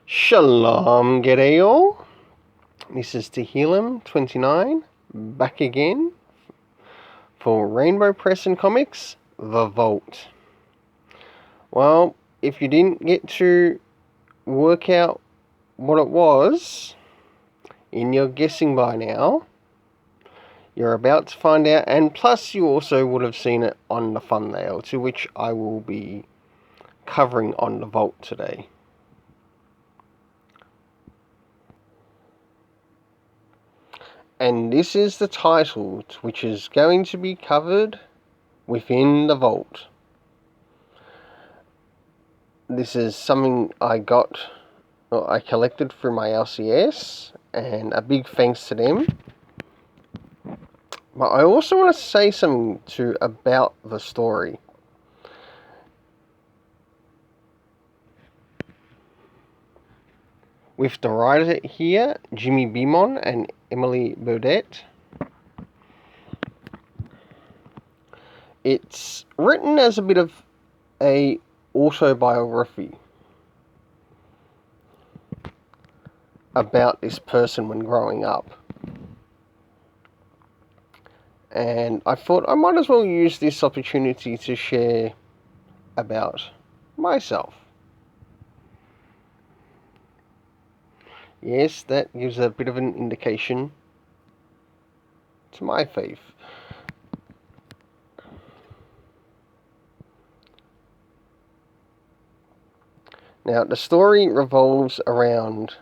Shalom, g'day all. This is Tehillim29, back again for Rainbow Press and Comics, The Vault. Well, if you didn't get to work out what it was in your guessing by now, you're about to find out, and plus you also would have seen it on the thumbnail, to which I will be covering on The Vault today. And this is the title, which is going to be covered within the vault. This is something I collected through my LCS, and a big thanks to them. But I also want to say something about the story. With the writer here, Bemon and Emilie Boudet. It's written as a bit of a autobiography about this person when growing up. And I thought I might as well use this opportunity to share about myself. Yes, that gives a bit of an indication to my faith. Now, the story revolves around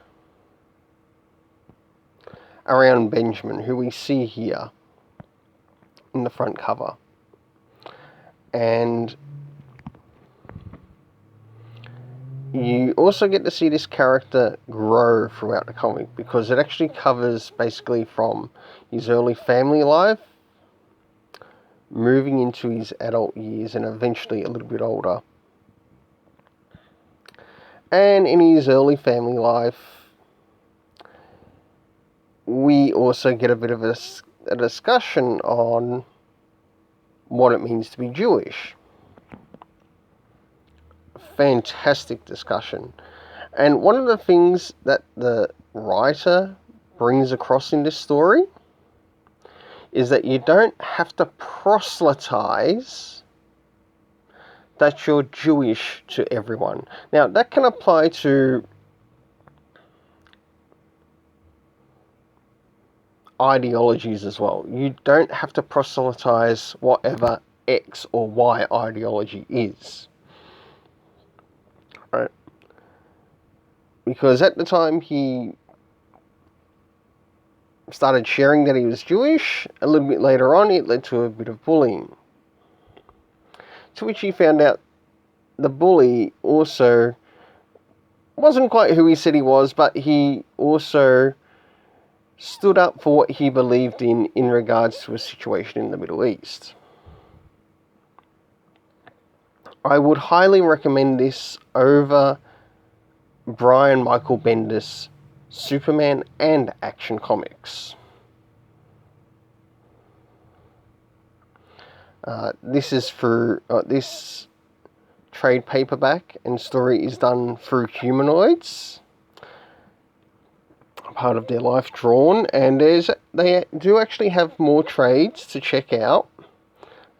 Benjamin, who we see here in the front cover. And you also get to see this character grow throughout the comic, because it actually covers basically from his early family life, moving into his adult years, and eventually a little bit older. And in his early family life, we also get a bit of a discussion on what it means to be Jewish. Fantastic discussion. And one of the things that the writer brings across in this story is that you don't have to proselytize that you're Jewish to everyone. Now, that can apply to ideologies as well. You don't have to proselytize whatever X or Y ideology is. Right? Because at the time he started sharing that he was Jewish, a little bit later on it led to a bit of bullying. To which he found out the bully also wasn't quite who he said he was, but he also stood up for what he believed in regards to a situation in the Middle East. I would highly recommend this over Brian Michael Bendis' Superman and Action Comics. This is this trade paperback and story is done through Humanoids, part of their Life Drawn, and they do actually have more trades to check out.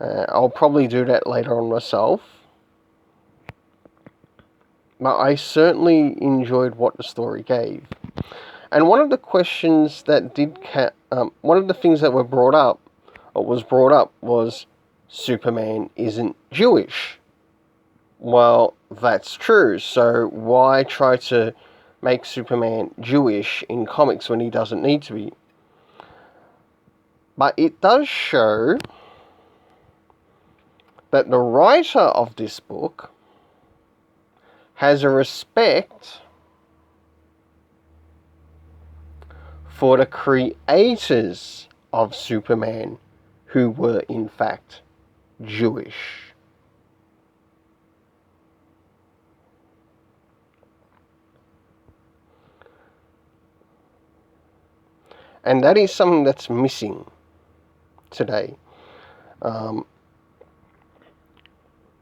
I'll probably do that later on myself. But I certainly enjoyed what the story gave. And one of the questions that one of the things that was brought up was Superman isn't Jewish. Well, that's true. So why try to make Superman Jewish in comics when he doesn't need to be? But it does show that the writer of this book has a respect for the creators of Superman, who were in fact Jewish. And that is something that's missing today.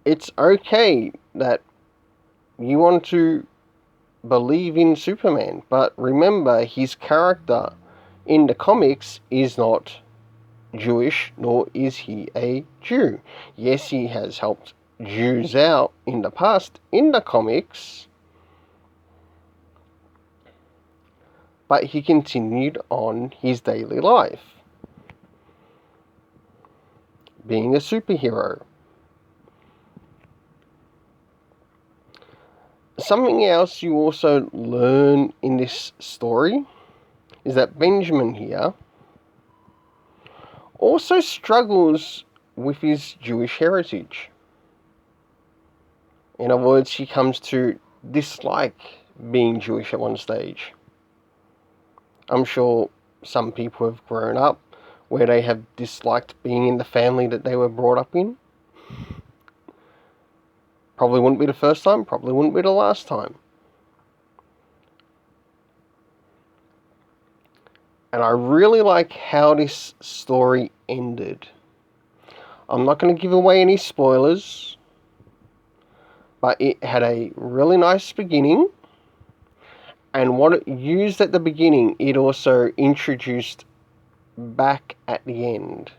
It's okay that you want to believe in Superman. But remember, his character in the comics is not Jewish, nor is he a Jew. Yes, he has helped Jews out in the past in the comics, but he continued on his daily life, being a superhero. Something else you also learn in this story is that Benjamin here also struggles with his Jewish heritage. In other words, he comes to dislike being Jewish at one stage. I'm sure some people have grown up where they have disliked being in the family that they were brought up in. Probably wouldn't be the first time, probably wouldn't be the last time. And I really like how this story ended. I'm not going to give away any spoilers, but it had a really nice beginning. And what it used at the beginning, it also introduced back at the end.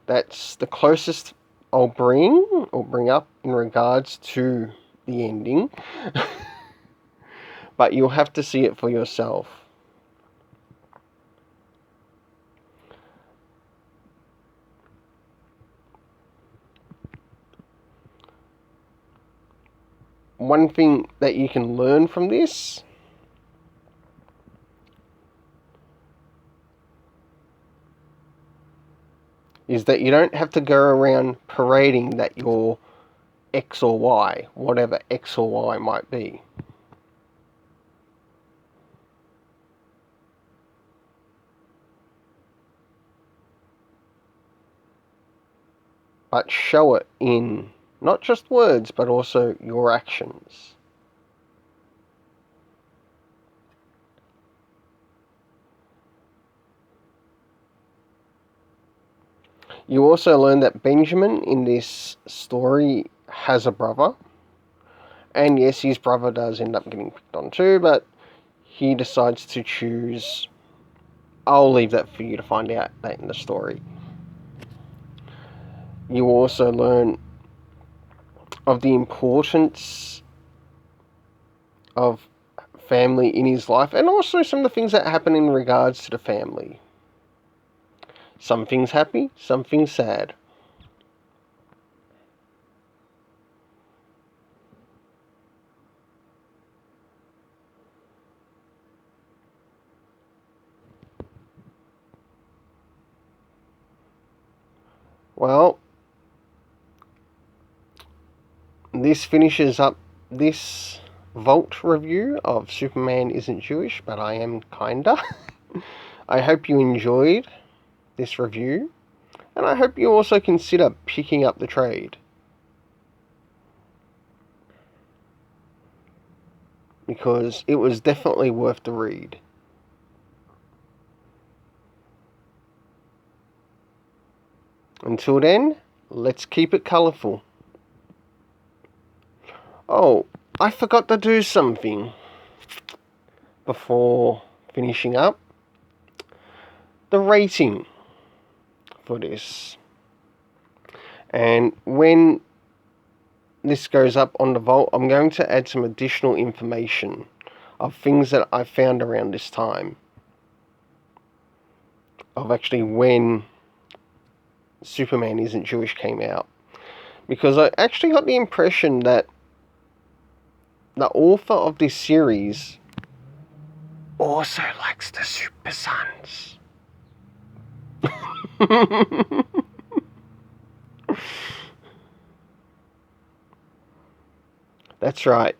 That's the closest I'll bring up in regards to the ending. But you'll have to see it for yourself. One thing that you can learn from this is that you don't have to go around parading that you're X or Y, whatever X or Y might be. But show it in not just words, but also your actions. You also learn that Benjamin in this story has a brother. And yes, his brother does end up getting picked on too, but he decides to choose... I'll leave that for you to find out that in the story. You also learn of the importance of family in his life, and also some of the things that happen in regards to the family. Some things happy, some things sad. Well, this finishes up this Vault review of Superman Isn't Jewish, but I Am Kinda. I hope you enjoyed this review, and I hope you also consider picking up the trade, because it was definitely worth the read. Until then, let's keep it colourful. Oh, I forgot to do something before finishing up. The rating for this. And when this goes up on the Vault, I'm going to add some additional information of things that I found around this time. Of actually when Superman Isn't Jewish came out. Because I actually got the impression that the author of this series also likes the Super Sons. That's right.